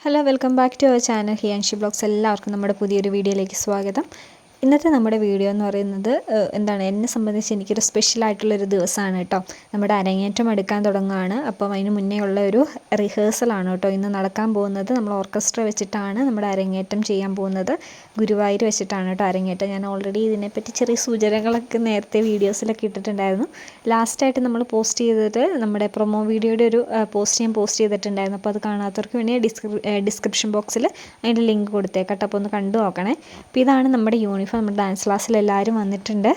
Hello welcome back to our channel Hiyanshi blogs. എല്ലാവർക്കും നമ്മുടെ പുതിയൊരു വീഡിയോയിലേക്ക് സ്വാഗതം. ഇന്നത്തെ നമ്മുടെ വീഡിയോ എന്ന് പറയുന്നത് എന്നെ സംബന്ധിച്ച് എനിക്കൊരു സ്പെഷ്യലായിട്ടുള്ളൊരു ദിവസമാണ് കേട്ടോ. നമ്മുടെ അരങ്ങേറ്റം എടുക്കാൻ തുടങ്ങുകയാണ്. അപ്പം അതിന് മുന്നേ ഉള്ള ഒരു റിഹേഴ്സലാണ് കേട്ടോ ഇന്ന് നടക്കാൻ പോകുന്നത്. നമ്മൾ ഓർക്കസ്ട്ര വെച്ചിട്ടാണ് നമ്മുടെ അരങ്ങേറ്റം ചെയ്യാൻ പോകുന്നത്. ഗുരുവായൂർ വെച്ചിട്ടാണ് കേട്ടോ അരങ്ങേറ്റം. ഞാൻ ഓൾറെഡി ഇതിനെപ്പറ്റി ചെറിയ സൂചനകളൊക്കെ നേരത്തെ വീഡിയോസിലൊക്കെ ഇട്ടിട്ടുണ്ടായിരുന്നു. ലാസ്റ്റായിട്ട് നമ്മൾ പോസ്റ്റ് ചെയ്തത് നമ്മുടെ പ്രൊമോ വീഡിയോയുടെ ഒരു പോസ്റ്റ് ചെയ്തിട്ടുണ്ടായിരുന്നു. അപ്പോൾ അത് കാണാത്തവർക്ക് വേണ്ടി ഡിസ്ക്രിപ്ഷൻ ബോക്സിൽ അതിൻ്റെ ലിങ്ക് കൊടുത്തേക്കട്ടോ. അപ്പോൾ ഒന്ന് കണ്ടു നോക്കണേ. അപ്പോൾ ഇതാണ് നമ്മുടെ യൂണിഫോം. നമ്മുടെ ഡാൻസ് ക്ലാസ്സിൽ എല്ലാവരും വന്നിട്ടുണ്ട്.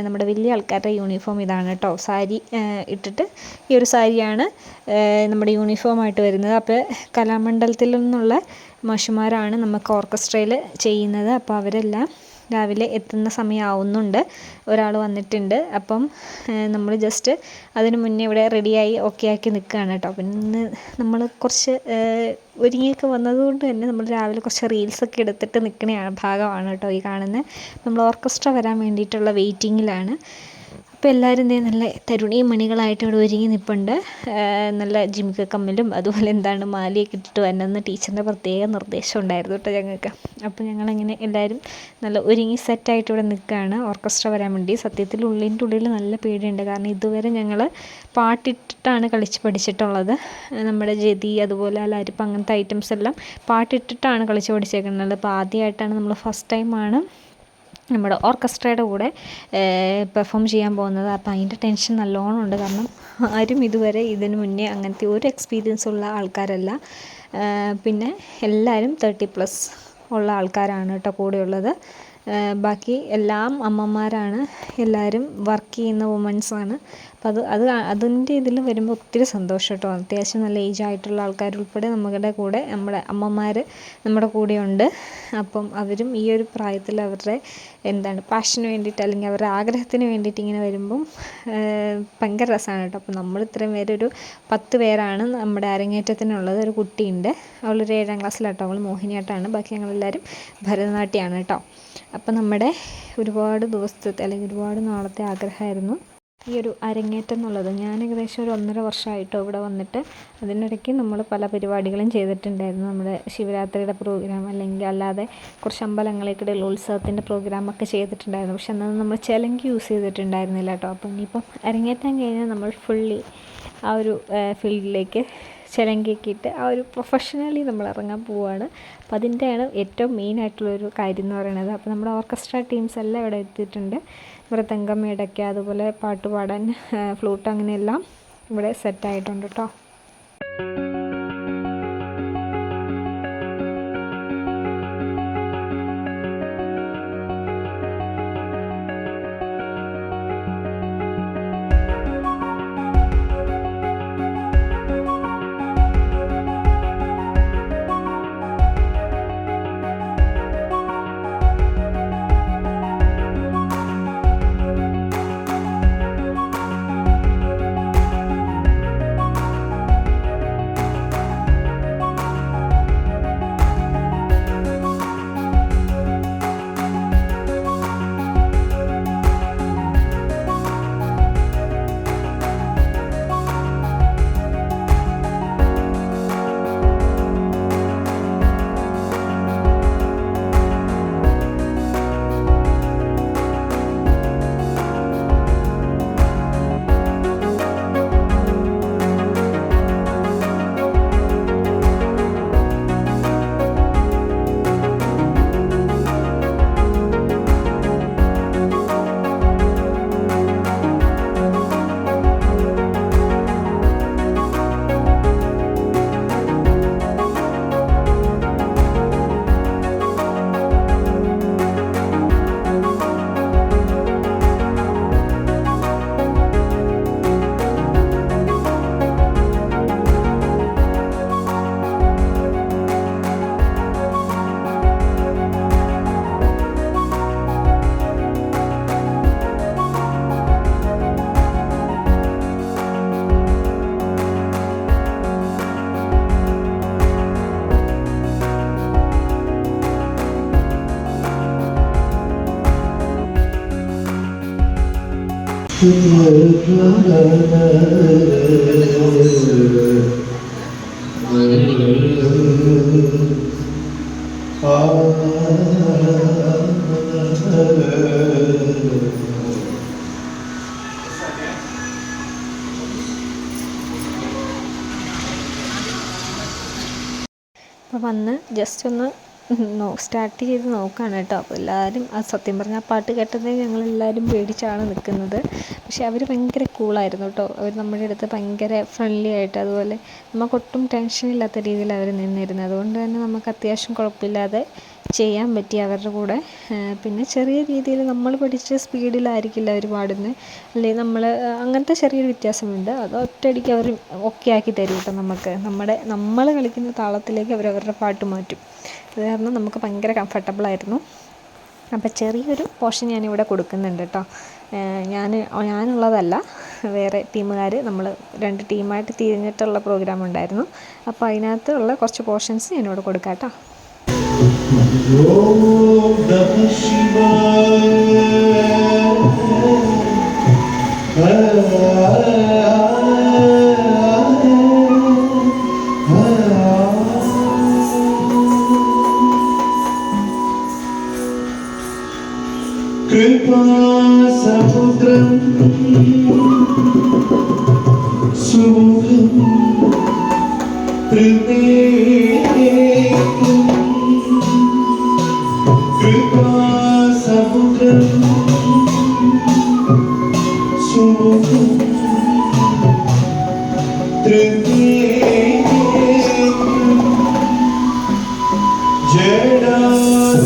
നമ്മുടെ വലിയ ആൾക്കാരുടെ യൂണിഫോം ഇതാണ് കേട്ടോ. സാരി ഇട്ടിട്ട് ഈ ഒരു സാരിയാണ് നമ്മുടെ യൂണിഫോമായിട്ട് വരുന്നത്. അപ്പോൾ കലാമണ്ഡലത്തിൽ നിന്നുള്ള മാഷുമാരാണ് നമുക്ക് ഓർക്കസ്ട്രയിൽ ചെയ്യുന്നത്. അപ്പോൾ അവരെല്ലാം രാവിലെ എത്തുന്ന സമയമാവുന്നുണ്ട്. ഒരാൾ വന്നിട്ടുണ്ട്. അപ്പം നമ്മൾ ജസ്റ്റ് അതിന് മുന്നേ ഇവിടെ റെഡിയായി ഓക്കെ ആക്കി നിൽക്കുകയാണ് കേട്ടോ. പിന്നെ നമ്മൾ കുറച്ച് ഒരുങ്ങിയൊക്കെ വന്നതുകൊണ്ട് തന്നെ നമ്മൾ രാവിലെ കുറച്ച് റീൽസൊക്കെ എടുത്തിട്ട് നിൽക്കുന്ന ഭാഗമാണ് കേട്ടോ ഈ കാണുന്നത്. നമ്മൾ ഓർക്കസ്ട്ര വരാൻ വേണ്ടിയിട്ടുള്ള വെയിറ്റിങ്ങിലാണ്. അപ്പോൾ എല്ലാവരും നല്ല തരുണിയും മണികളായിട്ട് ഇവിടെ ഒരുങ്ങി നിൽപ്പുണ്ട്. നല്ല ജിമിക്ക കമ്മലും അതുപോലെ മാലയൊക്കെ ഇട്ടിട്ട് വരണമെന്ന് ടീച്ചറിൻ്റെ പ്രത്യേക നിർദ്ദേശം ഉണ്ടായിരുന്നു കേട്ടോ ഞങ്ങൾക്ക്. അപ്പോൾ ഞങ്ങളങ്ങനെ എല്ലാവരും നല്ല ഒരുങ്ങി സെറ്റായിട്ട് ഇവിടെ നിൽക്കുകയാണ് ഓർക്കസ്ട്ര വരാൻ വേണ്ടി. സത്യത്തിൽ ഉള്ളിൻ്റെ ഉള്ളിൽ നല്ല പേടിയുണ്ട്. കാരണം ഇതുവരെ ഞങ്ങൾ പാട്ടിട്ടിട്ടാണ് കളിച്ച് പഠിച്ചിട്ടുള്ളത്. നമ്മുടെ ജതി അതുപോലെ അലാരിപ്പ് അങ്ങനത്തെ ഐറ്റംസ് എല്ലാം പാട്ടിട്ടിട്ടാണ് കളിച്ച് പഠിച്ചേക്കുന്നത്. അപ്പോൾ ആദ്യമായിട്ടാണ് നമ്മൾ ഫസ്റ്റ് ടൈമാണ് നമ്മുടെ ഓർക്കസ്ട്രയുടെ കൂടെ പെർഫോം ചെയ്യാൻ പോകുന്നത്. അപ്പോൾ അതിൻ്റെ ടെൻഷൻ നല്ലോണം ഉണ്ട്. കാരണം ആരും ഇതുവരെ ഇതിന് മുന്നേ അങ്ങനത്തെ ഒരു എക്സ്പീരിയൻസ് ഉള്ള ആൾക്കാരല്ല. പിന്നെ എല്ലാവരും 30+ ഉള്ള ആൾക്കാരാണ് കേട്ടോ കൂടെയുള്ളത്. ബാക്കി എല്ലാം അമ്മമാരാണ്. എല്ലാവരും വർക്ക് ചെയ്യുന്ന വുമൻസാണ്. അപ്പോൾ അതിൻ്റെ ഇതിൽ വരുമ്പോൾ ഒത്തിരി സന്തോഷം കേട്ടോ. അത്യാവശ്യം നല്ല ഏജ് ആയിട്ടുള്ള ആൾക്കാരുൾപ്പെടെ നമ്മുടെ കൂടെ നമ്മുടെ അമ്മമാർ നമ്മുടെ കൂടെയുണ്ട്. അപ്പം അവരും ഈ ഒരു പ്രായത്തിൽ അവരുടെ പാഷന് വേണ്ടിയിട്ട് അല്ലെങ്കിൽ അവരുടെ ആഗ്രഹത്തിന് വേണ്ടിയിട്ട് ഇങ്ങനെ വരുമ്പം ഭയങ്കര രസമാണ് കേട്ടോ. അപ്പോൾ നമ്മൾ ഇത്രയും പേര് ഒരു 10 പേരാണ് നമ്മുടെ അരങ്ങേറ്റത്തിനുള്ളത്. ഒരു കുട്ടിയുണ്ട്, അവളൊരു 7ാം ക്ലാസ്സിലാട്ടോ. അവൾ മോഹിനിയാട്ടമാണ്. ബാക്കി ഞങ്ങളെല്ലാവരും ഭരതനാട്യമാണ് കേട്ടോ. അപ്പോൾ നമ്മുടെ ഒരുപാട് ദിവസത്തെ അല്ലെങ്കിൽ ഒരുപാട് നാളത്തെ ആഗ്രഹമായിരുന്നു ഈ ഒരു അരങ്ങേറ്റം എന്നുള്ളത്. ഞാൻ ഏകദേശം ഒരു 1.5 വർഷമായിട്ടോ ഇവിടെ വന്നിട്ട്. അതിനിടയ്ക്ക് നമ്മൾ പല പരിപാടികളും ചെയ്തിട്ടുണ്ടായിരുന്നു. നമ്മുടെ ശിവരാത്രിയുടെ പ്രോഗ്രാം അല്ലെങ്കിൽ അല്ലാതെ കുറച്ച് അമ്പലങ്ങളിലേക്കിടയിൽ ഉത്സവത്തിൻ്റെ പ്രോഗ്രാമൊക്കെ ചെയ്തിട്ടുണ്ടായിരുന്നു. പക്ഷെ അന്ന് നമ്മൾ ചെലങ്ക് യൂസ് ചെയ്തിട്ടുണ്ടായിരുന്നില്ല കേട്ടോ. അപ്പം ഇനിയിപ്പം അരങ്ങേറ്റം കഴിഞ്ഞാൽ നമ്മൾ ഫുള്ളി ആ ഒരു ഫീൽഡിലേക്ക് ചിലങ്കയൊക്കെ ഇട്ട് ആ ഒരു പ്രൊഫഷണലി നമ്മൾ ഇറങ്ങാൻ പോവുകയാണ്. അപ്പോൾ അതിൻ്റെയാണ് ഏറ്റവും മെയിനായിട്ടുള്ളൊരു കാര്യം എന്ന് പറയുന്നത്. അപ്പോൾ നമ്മുടെ ഓർക്കസ്ട്ര ടീംസ് എല്ലാം ഇവിടെ എത്തിയിട്ടുണ്ട്. മൃദംഗം, മേടയ്ക്ക, അതുപോലെ പാട്ടുപാടാൻ, ഫ്ലൂട്ട്, അങ്ങനെയെല്ലാം ഇവിടെ സെറ്റായിട്ടുണ്ട് കേട്ടോ. Thank you. അപ്പോൾ വന്ന് ജസ്റ്റ് ഒന്ന് സ്റ്റാർട്ട് ചെയ്ത് നോക്കുകയാണ് കേട്ടോ. അപ്പോൾ എല്ലാവരും സത്യം പറഞ്ഞാൽ ആ പാട്ട് കേട്ടതേ ഞങ്ങളെല്ലാവരും പേടിച്ചാണ് നിൽക്കുന്നത്. പക്ഷേ അവർ ഭയങ്കര കൂളായിരുന്നു കേട്ടോ. അവർ നമ്മുടെ അടുത്ത് ഭയങ്കര ഫ്രണ്ട്ലി ആയിട്ട്, അതുപോലെ നമുക്കൊട്ടും ടെൻഷനില്ലാത്ത രീതിയിൽ അവർ നിന്നിരുന്നു. അതുകൊണ്ട് തന്നെ നമുക്ക് അത്യാവശ്യം കുഴപ്പമില്ലാതെ ചെയ്യാൻ പറ്റി അവരുടെ കൂടെ. പിന്നെ ചെറിയ രീതിയിൽ നമ്മൾ പഠിച്ച സ്പീഡിലായിരിക്കില്ല അവർ പാടുന്നത്, അല്ലെങ്കിൽ നമ്മൾ അങ്ങനത്തെ ചെറിയൊരു വ്യത്യാസമുണ്ട്. അത് ഒറ്റയടിക്ക് അവർ ഓക്കെ ആക്കി തരും കേട്ടോ. നമ്മൾ കളിക്കുന്ന താളത്തിലേക്ക് അവരുടെ പാട്ട് മാറ്റും. അത് കാരണം നമുക്ക് ഭയങ്കര കംഫർട്ടബിളായിരുന്നു. അപ്പോൾ ചെറിയൊരു പോർഷൻ ഞാനിവിടെ കൊടുക്കുന്നുണ്ട് കേട്ടോ. ഞാനുള്ളതല്ല, വേറെ ടീമുകാർ, നമ്മൾ 2 ടീമായിട്ട് തിരിഞ്ഞിട്ടുള്ള പ്രോഗ്രാം ഉണ്ടായിരുന്നു. അപ്പോൾ അതിനകത്തുള്ള കുറച്ച് പോർഷൻസ് ഞാനിവിടെ കൊടുക്കാം കേട്ടോ. कृपा समुद्रम सुमुखम त्रिनेत्रम कृपा समुद्रम सुमुखम त्रिनेत्रम जडाधरम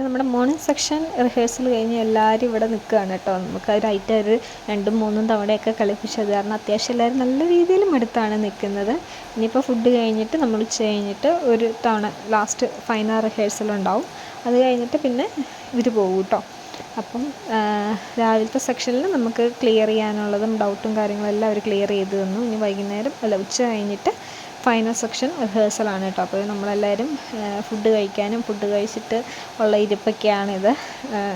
നമ്മുടെ മോർണിംഗ് സെക്ഷൻ റിഹേഴ്സൽ കഴിഞ്ഞ് എല്ലാവരും ഇവിടെ നിൽക്കുകയാണ് കേട്ടോ. നമുക്ക് ഒരായിട്ട് ഒരു 2-3 തവണയൊക്കെ കളിപ്പിച്ചത് കാരണം അത്യാവശ്യം എല്ലാവരും നല്ല രീതിയിൽ മടുത്താണ് നിൽക്കുന്നത്. ഇനിയിപ്പോൾ ഫുഡ് കഴിഞ്ഞിട്ട് നമ്മൾ ഉച്ച കഴിഞ്ഞിട്ട് ഒരു തവണ ലാസ്റ്റ് ഫൈനൽ റിഹേഴ്സൽ ഉണ്ടാവും. അത് കഴിഞ്ഞിട്ട് പിന്നെ ഇവർ പോകും കേട്ടോ. അപ്പം രാവിലത്തെ സെക്ഷനിൽ നമുക്ക് ക്ലിയർ ചെയ്യാനുള്ളതും ഡൗട്ടും കാര്യങ്ങളെല്ലാം അവർ ക്ലിയർ ചെയ്ത് തന്നു. ഇനി വൈകുന്നേരം ഉച്ച കഴിഞ്ഞിട്ട് ഫൈനൽ സെക്ഷൻ റിഹേഴ്സലാണ് കേട്ടോ. അപ്പോൾ നമ്മളെല്ലാവരും ഫുഡ് കഴിക്കാനും ഫുഡ് കഴിച്ചിട്ട് ഉള്ള ഇരിപ്പൊക്കെയാണിത്.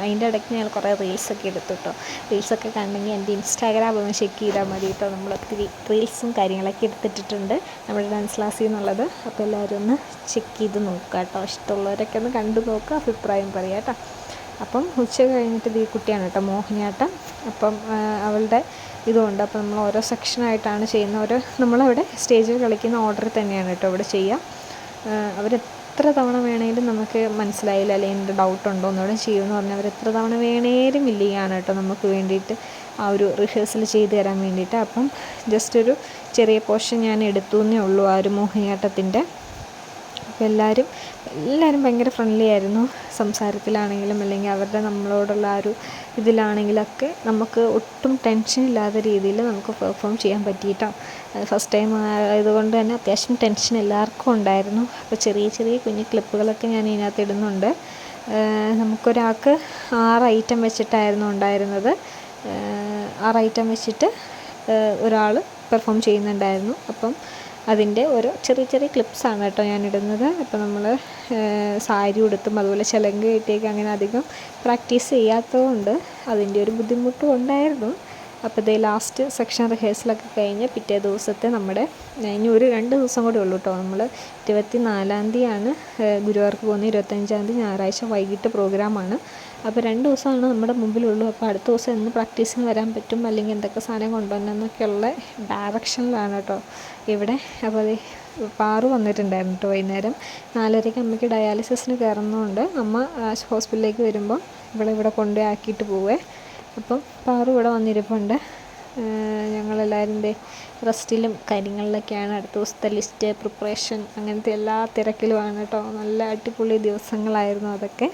അതിൻ്റെ ഇടയ്ക്ക് ഞങ്ങൾ കുറേ റീൽസൊക്കെ എടുത്തു കേട്ടോ. റീൽസൊക്കെ കണ്ടെങ്കിൽ എൻ്റെ ഇൻസ്റ്റാഗ്രാം ഒന്ന് ചെക്ക് ചെയ്താൽ മതി കേട്ടോ. നമ്മൾ ഒത്തിരി റീൽസും കാര്യങ്ങളൊക്കെ എടുത്തിട്ടിട്ടുണ്ട് നമ്മുടെ ഡാൻസ് ക്ലാസ്സിൽ നിന്നുള്ളത്. അപ്പോൾ എല്ലാവരും ഒന്ന് ചെക്ക് ചെയ്ത് നോക്കുക കേട്ടോ. ഇഷ്ടമുള്ളവരൊക്കെ ഒന്ന് കണ്ടു നോക്കുക, അഭിപ്രായം പറയുക കേട്ടോ. അപ്പം ഉച്ച കഴിഞ്ഞിട്ട് ഈ കുട്ടിയാണ് കേട്ടോ മോഹിനിയാട്ടം. അപ്പം അവളുടെ ഇതുകൊണ്ട് അപ്പോൾ നമ്മൾ ഓരോ സെക്ഷനായിട്ടാണ് ചെയ്യുന്ന. നമ്മളവിടെ സ്റ്റേജിൽ കളിക്കുന്ന ഓർഡർ തന്നെയാണ് കേട്ടോ ഇവിടെ ചെയ്യുക. അവരെത്ര തവണ വേണേലും നമുക്ക് മനസ്സിലായില്ല അല്ലെങ്കിൽ എൻ്റെ ഡൗട്ടുണ്ടോ എന്നോട് ചെയ്യുമെന്ന് പറഞ്ഞാൽ അവരെത്ര തവണ വേണേലും വില്ലിയാണ് കേട്ടോ നമുക്ക് വേണ്ടിയിട്ട് ആ ഒരു റിഹേഴ്സൽ ചെയ്ത് തരാൻ വേണ്ടിയിട്ട്. അപ്പം ജസ്റ്റ് ഒരു ചെറിയ പോർഷൻ ഞാൻ എടുത്തു എന്നേ ഉള്ളൂ ആ ഒരു മോഹിനിയാട്ടത്തിൻ്റെ. അപ്പോൾ എല്ലാവരും ഭയങ്കര ഫ്രണ്ട്ലി ആയിരുന്നു സംസാരത്തിലാണെങ്കിലും അല്ലെങ്കിൽ അവരുടെ നമ്മളോടുള്ള ആ ഒരു ഇതിലാണെങ്കിലൊക്കെ നമുക്ക് ഒട്ടും ടെൻഷൻ ഇല്ലാത്ത രീതിയിൽ നമുക്ക് പെർഫോം ചെയ്യാൻ പറ്റിയിട്ടോ. ഫസ്റ്റ് ടൈം ആയതുകൊണ്ട് തന്നെ അത്യാവശ്യം ടെൻഷൻ എല്ലാവർക്കും ഉണ്ടായിരുന്നു. അപ്പോൾ ചെറിയ കുഞ്ഞു ക്ലിപ്പുകളൊക്കെ ഞാൻ ഇതിനകത്ത് ഇടുന്നുണ്ട്. നമുക്കൊരാൾക്ക് 6 ഐറ്റം വെച്ചിട്ടായിരുന്നു ഉണ്ടായിരുന്നത്. 6 ഐറ്റം വെച്ചിട്ട് ഒരാൾ പെർഫോം ചെയ്യുന്നുണ്ടായിരുന്നു. അപ്പം അതിൻ്റെ ഓരോ ചെറിയ ക്ലിപ്സാണ് കേട്ടോ ഞാനിടുന്നത്. അപ്പോൾ നമ്മൾ സാരി ഉടുത്തും അതുപോലെ ചിലങ്ക് കെട്ടിയൊക്കെ അങ്ങനെ അധികം പ്രാക്ടീസ് ചെയ്യാത്തതുകൊണ്ട് അതിൻ്റെ ഒരു ബുദ്ധിമുട്ടും ഉണ്ടായിരുന്നു. അപ്പോൾ ഇതേ ലാസ്റ്റ് സെക്ഷൻ റിഹേഴ്സലൊക്കെ കഴിഞ്ഞ് പിറ്റേ ദിവസത്തെ നമ്മുടെ ഇനി ഒരു 2 ദിവസം കൂടെ ഉള്ളൂ കേട്ടോ. നമ്മൾ 24-ാം തീയതിയാണ് ഗുരുവായൂർക്ക് പോകുന്നത്. 25-ാം തീയതി ഞായറാഴ്ച വൈകിട്ട് പ്രോഗ്രാമാണ്. അപ്പോൾ 2 ദിവസമാണ് നമ്മുടെ മുമ്പിലുള്ളൂ. അപ്പോൾ അടുത്ത ദിവസം എന്ന് പ്രാക്ടീസിന് വരാൻ പറ്റും അല്ലെങ്കിൽ എന്തൊക്കെ സാധനം കൊണ്ടുവന്നെന്നൊക്കെയുള്ള ഡയറക്ഷനിലാണ് കേട്ടോ ഇവിടെ. അപ്പോൾ അത് പാറു വന്നിട്ടുണ്ടായിരുന്നു കേട്ടോ വൈകുന്നേരം 4:30 അമ്മയ്ക്ക് ഡയാലിസിസിന് കയറുന്നതുകൊണ്ട് അമ്മ ഹോസ്പിറ്റലിലേക്ക് വരുമ്പോൾ ഇവിടെ കൊണ്ടുപോയി ആക്കിയിട്ട് പോവേ. അപ്പം പാറു ഇവിടെ വന്നിരിപ്പുണ്ട്. ഞങ്ങളെല്ലാവരും റെസ്റ്റിലും കാര്യങ്ങളിലൊക്കെയാണ്. അടുത്ത ദിവസത്തെ ലിസ്റ്റ് പ്രിപ്പറേഷൻ അങ്ങനത്തെ എല്ലാ തിരക്കിലുമാണ് കേട്ടോ. നല്ല അടിപൊളി ദിവസങ്ങളായിരുന്നു അതൊക്കെ.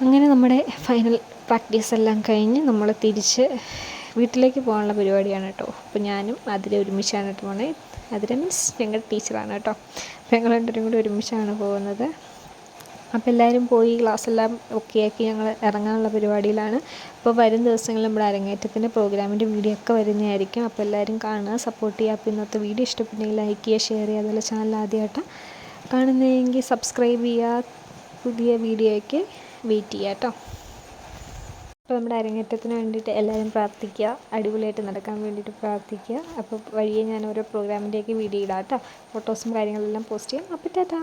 അങ്ങനെ നമ്മുടെ ഫൈനൽ പ്രാക്ടീസ് എല്ലാം കഴിഞ്ഞ് നമ്മൾ തിരിച്ച് വീട്ടിലേക്ക് പോകാനുള്ള പരിപാടിയാണ് കേട്ടോ. അപ്പോൾ ഞാനും അതിൽ ഒരുമിച്ചാണ് കേട്ടോ പോകുന്നത്. അതിൽ മീൻസ് ഞങ്ങളുടെ ടീച്ചറാണ് കേട്ടോ. അപ്പോൾ ഞങ്ങൾ രണ്ടുപേരും കൂടി ഒരുമിച്ചാണ് പോകുന്നത്. അപ്പോൾ എല്ലാവരും പോയി ക്ലാസ്സെല്ലാം ഓക്കെ ആക്കി ഞങ്ങൾ ഇറങ്ങാനുള്ള പരിപാടിയിലാണ്. അപ്പോൾ വരും ദിവസങ്ങളിൽ നമ്മുടെ അരങ്ങേറ്റത്തിൻ്റെ പ്രോഗ്രാമിൻ്റെ വീഡിയോ ഒക്കെ വരുന്നതായിരിക്കും. അപ്പോൾ എല്ലാവരും കാണുക, സപ്പോർട്ട് ചെയ്യുക. അപ്പോൾ ഇന്നത്തെ വീഡിയോ ഇഷ്ടപ്പെട്ടെങ്കിൽ ലൈക്ക് ചെയ്യുക, ഷെയർ ചെയ്യുക. അതുപോലെ ചാനൽ ആദ്യമായിട്ട് കാണുന്നതെങ്കിൽ സബ്സ്ക്രൈബ് ചെയ്യുക. പുതിയ വീഡിയോയ്ക്ക് വെയിറ്റ് ചെയ്യുക കേട്ടോ. അപ്പോൾ നമ്മുടെ അരങ്ങേറ്റത്തിന് വേണ്ടിയിട്ട് എല്ലാവരും പ്രാർത്ഥിക്കുക. അടിപൊളിയായിട്ട് നടക്കാൻ വേണ്ടിയിട്ട് പ്രാർത്ഥിക്കുക. അപ്പോൾ വഴിയെ ഞാൻ ഓരോ പ്രോഗ്രാമിൻ്റെയൊക്കെ വീഡിയോ ഇടാം കേട്ടോ. ഫോട്ടോസും കാര്യങ്ങളെല്ലാം പോസ്റ്റ് ചെയ്യാം. അപ്പോൾ ടാറ്റാ.